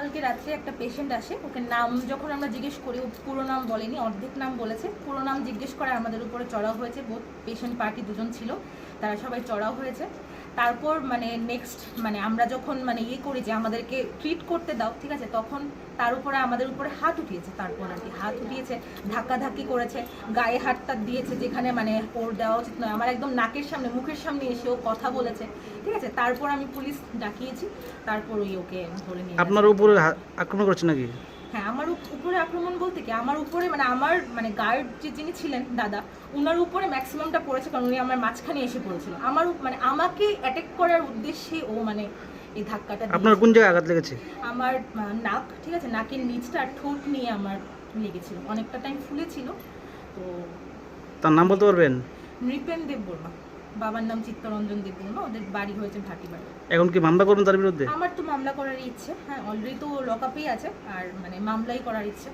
গতকালকে রাত্রে একটা পেশেন্ট আসে, ওকে নাম যখন আমরা জিজ্ঞেস করি, ও পুরো নাম বলেনি, অর্ধেক নাম বলেছে। পুরো নাম জিজ্ঞেস করে আমাদের উপরে চড়াও হয়েছে। বোধ পেশেন্ট পার্টি দুজন ছিল, তারা সবাই চড়াও হয়েছে। তারপর মানে নেক্সট মানে আমরা যখন মানে করি যে আমাদেরকে ট্রিট করতে দাও, ঠিক আছে, তখন তার উপরে আমাদের উপরে হাত উঠিয়েছে। তারপর আর কি হাত উঠিয়েছে, ধাক্কাধাক্কি করেছে, গায়ে হাতটা দিয়েছে যেখানে মানে ওর দেওয়া উচিত নয়। আমার একদম নাকের সামনে, মুখের সামনে এসে ও কথা বলেছে, ঠিক আছে। তারপর আমি পুলিশ ডাকিয়েছি, তারপর ওকে ধরে নিয়ে আপনার উপরে আক্রমণ করছে নাকি? হ্যাঁ, আমার উপরে আক্রমণ বলতে কি, আমার উপরে মানে আমার মানে গার্ড যিনি ছিলেন দাদা, ওনার উপরে ম্যাক্সিমামটা পড়েছে, কারণ উনি আমার মাঝখানে এসে পড়েছিল। আমার মানে আমাকে অ্যাটাক করার উদ্দেশ্যে ও মানে এই ধাক্কাটা। আপনার কোন জায়গায় আঘাত লেগেছে? আমার নাক, ঠিক আছে, নাকের নিচটা আর ঠোঁট নিয়ে আমার লেগেছিল, অনেকটা টাইম ফুলেছিল। তো তার নাম বলতে পারবেন? নৃপেন দেব বর্মা, বাবার নাম চিত্তরঞ্জন দেব বর্মা, ওদের বাড়ি হয়েছে ভাটিবাড়ি। এখন কি মামলা করবেন তার বিরুদ্ধে? আমার তো মামলা করার ইচ্ছে, হ্যাঁ, অলরেডি তো লকআপেই আছে, আর মানে মামলাই করার ইচ্ছে।